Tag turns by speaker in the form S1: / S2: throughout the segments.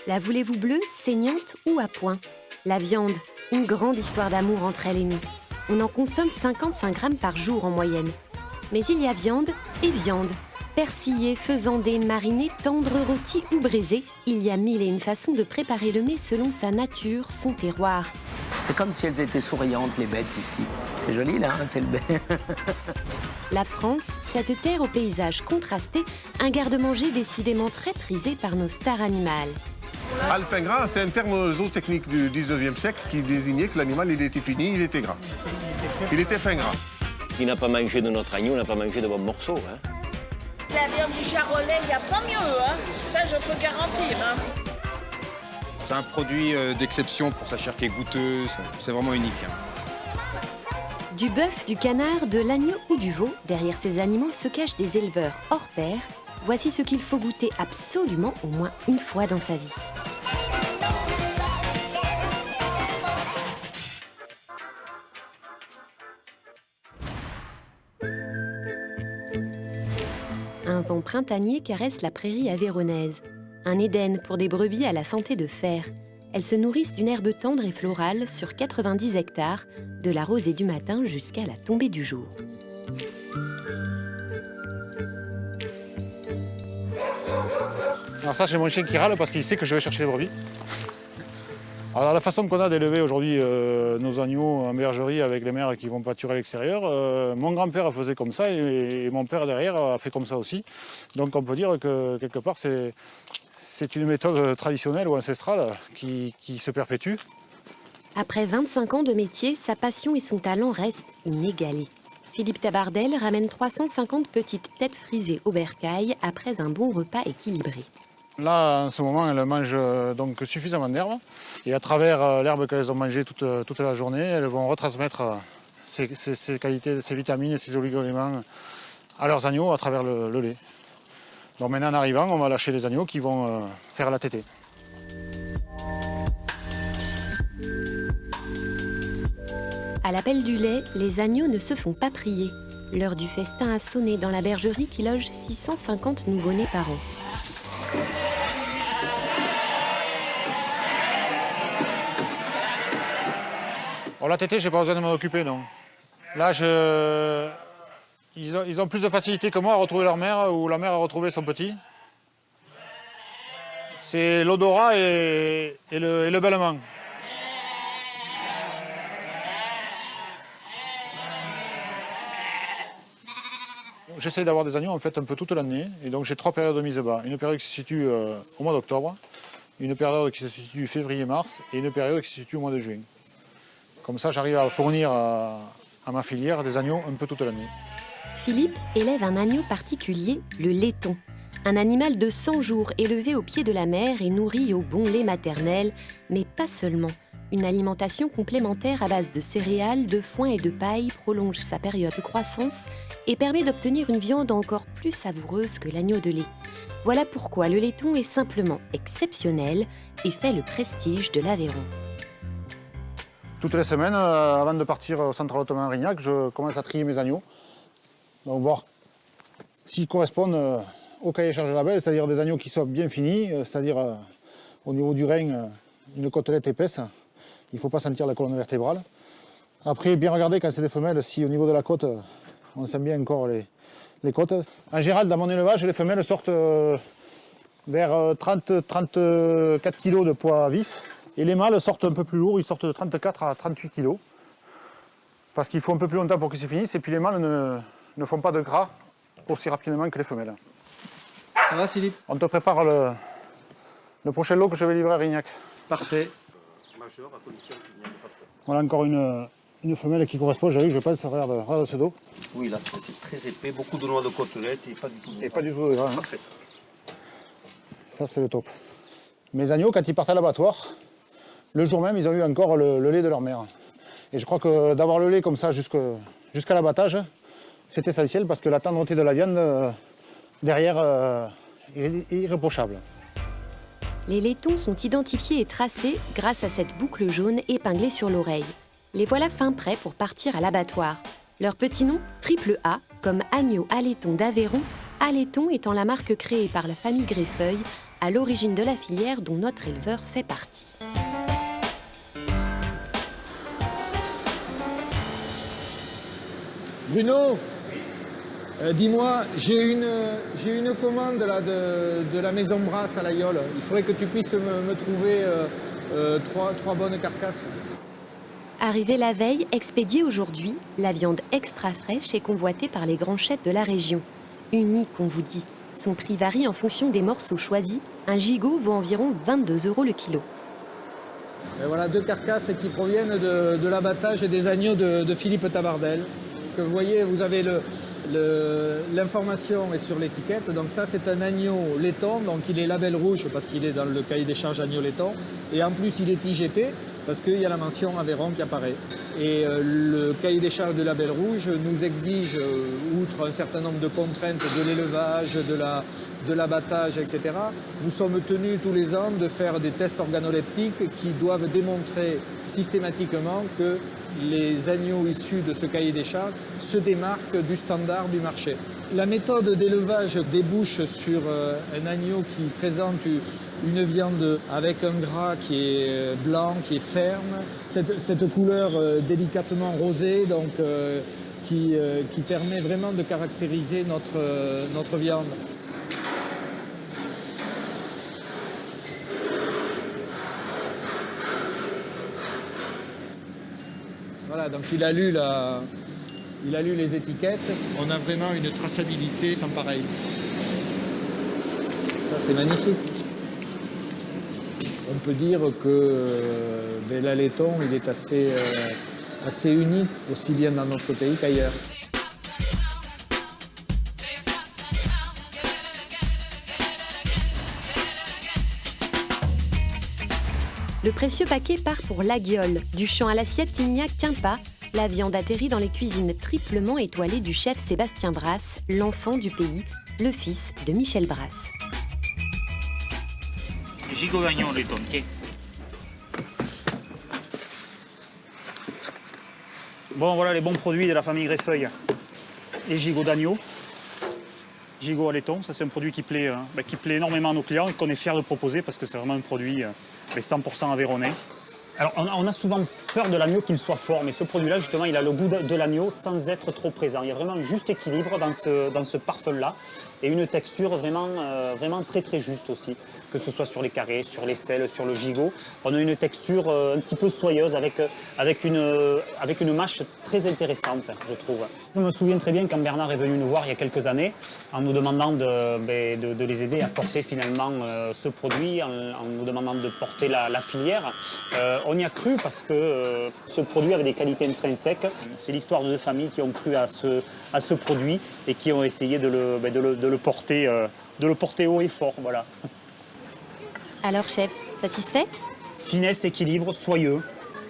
S1: La voulez-vous bleue, saignante ou à point? La viande, une grande histoire d'amour entre elle et nous. On en consomme 55 grammes par jour en moyenne. Mais il y a viande et viande. Persillée, faisandée, marinée, tendre, rôtie ou braisée, il y a mille et une façons de préparer le mets selon sa nature, son terroir.
S2: C'est comme si elles étaient souriantes, les bêtes, ici. C'est joli, là, c'est le bête.
S1: La France, cette terre au paysage contrasté, un garde-manger décidément très prisé par nos stars animales.
S3: Ah, le fin gras, c'est un terme zootechnique du 19e siècle qui désignait que l'animal, il était fini, il était gras. Il était fin gras.
S4: Qui n'a pas mangé de notre agneau n'a pas mangé de bons morceaux. Hein.
S5: La viande du charolais, il n'y a pas mieux, hein. Ça, je peux garantir. Hein.
S6: C'est un produit d'exception pour sa chair qui est goûteuse. C'est vraiment unique. Hein.
S1: Du bœuf, du canard, de l'agneau ou du veau, derrière ces animaux se cachent des éleveurs hors pair. Voici ce qu'il faut goûter absolument au moins une fois dans sa vie. Un vent printanier caresse la prairie aveyronnaise. Un Éden pour des brebis à la santé de fer. Elles se nourrissent d'une herbe tendre et florale sur 90 hectares, de la rosée du matin jusqu'à la tombée du jour.
S7: Alors ça, c'est mon chien qui râle parce qu'il sait que je vais chercher les brebis. Alors la façon qu'on a d'élever aujourd'hui nos agneaux en bergerie avec les mères qui vont pâturer à l'extérieur, mon grand-père faisait comme ça et mon père derrière a fait comme ça aussi. Donc on peut dire que quelque part c'est une méthode traditionnelle ou ancestrale qui se perpétue.
S1: Après 25 ans de métier, sa passion et son talent restent inégalés. Philippe Tabardel ramène 350 petites têtes frisées au bercail après un bon repas équilibré.
S7: Là, en ce moment, elles mangent donc suffisamment d'herbe. Et à travers l'herbe qu'elles ont mangée toute la journée, elles vont retransmettre ces qualités, ces vitamines, ces oligo-éléments à leurs agneaux à travers le lait. Donc maintenant, en arrivant, on va lâcher les agneaux qui vont faire la tétée.
S1: À l'appel du lait, les agneaux ne se font pas prier. L'heure du festin a sonné dans la bergerie qui loge 650 nouveau-nés par an.
S7: Bon, la tétée, je n'ai pas besoin de m'en occuper, non. Là, ils ont plus de facilité que moi à retrouver leur mère ou la mère à retrouver son petit. C'est l'odorat et le bêlement. J'essaie d'avoir des agneaux en fait un peu toute l'année et donc j'ai 3 périodes de mise bas. Une période qui se situe au mois d'octobre, une période qui se situe février-mars et une période qui se situe au mois de juin. Comme ça, j'arrive à fournir à ma filière des agneaux un peu toute l'année.
S1: Philippe élève un agneau particulier, le laiton. Un animal de 100 jours élevé au pied de la mer et nourri au bon lait maternel, mais pas seulement. Une alimentation complémentaire à base de céréales, de foin et de paille prolonge sa période de croissance et permet d'obtenir une viande encore plus savoureuse que l'agneau de lait. Voilà pourquoi le laiton est simplement exceptionnel et fait le prestige de l'Aveyron.
S7: Toutes les semaines, avant de partir au Central Ottoman à Rignac, je commence à trier mes agneaux. Donc voir s'ils correspondent au cahier charge label, c'est-à-dire des agneaux qui soient bien finis, c'est-à-dire au niveau du rein, une côtelette épaisse. Il ne faut pas sentir la colonne vertébrale. Après, bien regarder quand c'est des femelles, si au niveau de la côte, on sent bien encore les côtes. En général, dans mon élevage, les femelles sortent vers 30-34 kg de poids vif. Et les mâles sortent un peu plus lourds, ils sortent de 34 à 38 kg. Parce qu'il faut un peu plus longtemps pour qu'ils se finissent. Et puis les mâles ne font pas de gras aussi rapidement que les femelles.
S8: Ça va, Philippe?
S7: On te prépare le prochain lot que je vais livrer à Rignac.
S8: Parfait.
S7: Voilà encore une femelle qui correspond, j'arrive, je pense, regarde ce dos.
S4: Oui, là, c'est très épais, beaucoup de noix de côtelette et pas du tout de
S7: Et pas du tout de gras. Hein.
S4: Parfait.
S7: Ça, c'est le top. Mes agneaux, quand ils partent à l'abattoir, le jour même, ils ont eu encore le lait de leur mère. Et je crois que d'avoir le lait comme ça jusqu'à l'abattage, c'est essentiel parce que la tendreté de la viande derrière est irréprochable.
S1: Les laitons sont identifiés et tracés grâce à cette boucle jaune épinglée sur l'oreille. Les voilà fin prêts pour partir à l'abattoir. Leur petit nom, Triple A, comme agneau à laiton d'Aveyron, Aléton étant la marque créée par la famille Greffeuil, à l'origine de la filière dont notre éleveur fait partie.
S9: Bruno, dis-moi, j'ai une commande là, de la maison Brasse à l'Aïole. Il faudrait que tu puisses me trouver trois bonnes carcasses.
S1: Arrivée la veille, expédiée aujourd'hui, la viande extra fraîche est convoitée par les grands chefs de la région. Unique, on vous dit. Son prix varie en fonction des morceaux choisis. Un gigot vaut environ 22 € le kilo.
S9: Et voilà 2 carcasses qui proviennent de l'abattage des agneaux de Philippe Tabardel. Que vous voyez, vous avez l'information est sur l'étiquette. Donc ça, c'est un agneau laiton. Donc il est label rouge parce qu'il est dans le cahier des charges agneau laiton. Et en plus, il est IGP parce qu'il y a la mention Aveyron qui apparaît. Et le cahier des charges de label rouge nous exige, outre un certain nombre de contraintes de l'élevage, de l'abattage, etc., nous sommes tenus tous les ans de faire des tests organoleptiques qui doivent démontrer systématiquement que les agneaux issus de ce cahier des charges se démarquent du standard du marché. La méthode d'élevage débouche sur un agneau qui présente une viande avec un gras qui est blanc, qui est ferme, cette couleur délicatement rosée, donc, qui permet vraiment de caractériser notre viande. Voilà, donc il a lu les étiquettes. On a vraiment une traçabilité sans pareil. Ça, c'est magnifique. On peut dire que l'allaiton, il est assez unique, aussi bien dans notre pays qu'ailleurs.
S1: Le précieux paquet part pour l'Aguiole. Du champ à l'assiette, il n'y a qu'un pas. La viande atterrit dans les cuisines triplement étoilées du chef Sébastien Brasse, l'enfant du pays, le fils de Michel Brasse.
S10: Gigot d'agneau laiton, tiens. Bon, voilà les bons produits de la famille Greffeuil. Les gigots d'agneau. Gigot à laiton, ça c'est un produit qui plaît énormément à nos clients et qu'on est fiers de proposer parce que c'est vraiment un produit 100% aveyronnais. Alors on a souvent peur de l'agneau qu'il soit fort, mais ce produit-là justement il a le goût de l'agneau sans être trop présent. Il y a vraiment un juste équilibre dans ce parfum-là et une texture vraiment très très juste aussi, que ce soit sur les carrés, sur les selles, sur le gigot. On a une texture un petit peu soyeuse avec une mâche très intéressante, je trouve. Je me souviens très bien quand Bernard est venu nous voir il y a quelques années en nous demandant de les aider à porter finalement ce produit, en nous demandant de porter la filière. On y a cru parce que ce produit avait des qualités intrinsèques. C'est l'histoire de deux familles qui ont cru à ce produit et qui ont essayé de le porter haut et fort. Voilà.
S1: Alors chef, satisfait ?
S10: Finesse, équilibre, soyeux,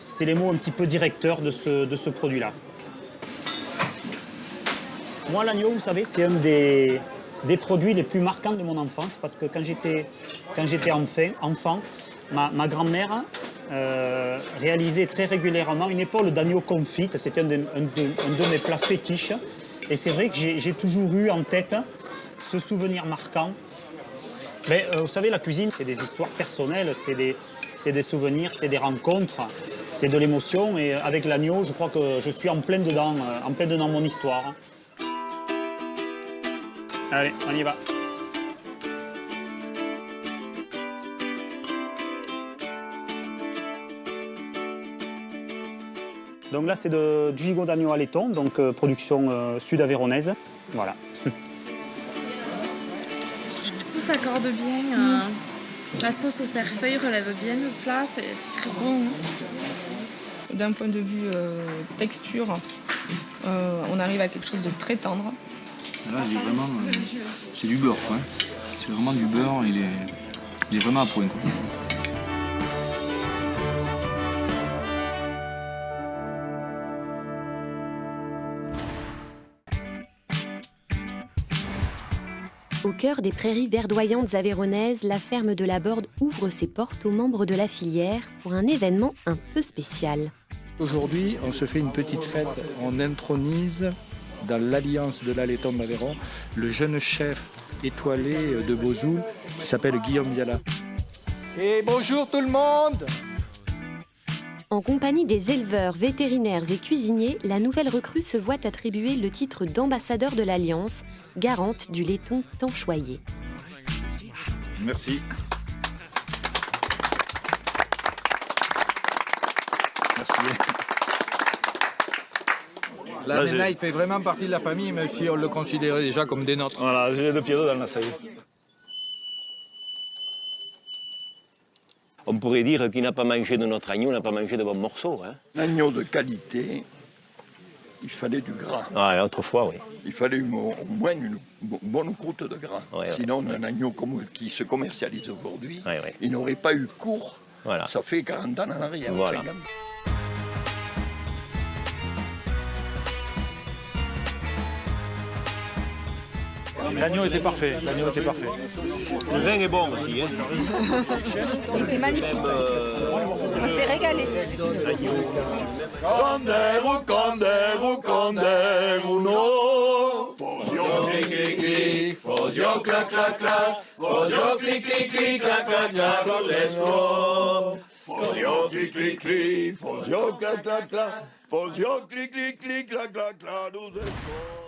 S10: c'est les mots un petit peu directeurs de ce produit-là. Moi, l'agneau, vous savez, c'est un des produits les plus marquants de mon enfance parce que quand j'étais enfant, ma grand-mère réalisait très régulièrement une épaule d'agneau confite. C'était un de mes plats fétiches. Et c'est vrai que j'ai toujours eu en tête ce souvenir marquant. Mais, vous savez, la cuisine, c'est des histoires personnelles, c'est des souvenirs, c'est des rencontres, c'est de l'émotion. Et avec l'agneau, je crois que je suis en plein dedans mon histoire. Allez, on y va. Donc là, c'est du gigot d'agneau à laiton, donc production sud-aveyronnaise. Voilà.
S11: Tout s'accorde bien. La sauce au cerfeuil relève bien le plat, c'est très bon.
S12: D'un point de vue texture, on arrive à quelque chose de très tendre.
S13: Là, c'est du beurre, quoi. C'est vraiment du beurre, il est vraiment à point, quoi.
S1: Au cœur des prairies verdoyantes aveyronnaises, la ferme de la Borde ouvre ses portes aux membres de la filière pour un événement un peu spécial.
S14: Aujourd'hui, on se fait une petite fête. On intronise dans l'alliance de l'Allaiton d'Aveyron le jeune chef étoilé de Vesoul qui s'appelle Guillaume Viala.
S9: Et bonjour tout le monde!
S1: En compagnie des éleveurs, vétérinaires et cuisiniers, la nouvelle recrue se voit attribuer le titre d'ambassadeur de l'Alliance, garante du laiton tant choyé.
S15: Merci. Merci.
S9: La Ména, il fait vraiment partie de la famille, même si on le considérait déjà comme des nôtres.
S15: Voilà, j'ai les deux pieds dans la salle.
S16: On pourrait dire qu'il n'a pas mangé de notre agneau, n'a pas mangé de bons morceaux. Hein.
S17: L'agneau de qualité, il fallait du gras.
S16: Ah, autrefois, oui.
S17: Il fallait au moins une bonne croûte de gras.
S16: Ouais,
S17: Sinon, un agneau qui se commercialise aujourd'hui,
S16: ouais.
S17: il n'aurait pas eu cours.
S16: Voilà.
S17: Ça fait 40 ans en arrière.
S16: Voilà.
S7: L'agneau était parfait, l'agneau était parfait.
S16: Le vin est bon aussi. Hein.
S11: Il était magnifique. On s'est régalé.
S15: Condero, no. Fosio, clic, clic, clic. Fosio, clac, clac, clac. Fosio, clic, clic, clic, clac, clac, clac, l'estro. Fosio, clic, clic, clic. Fosio, clac, clac, clac. Fosio, clic, clic, clic, clac, clac, clac, l'estro.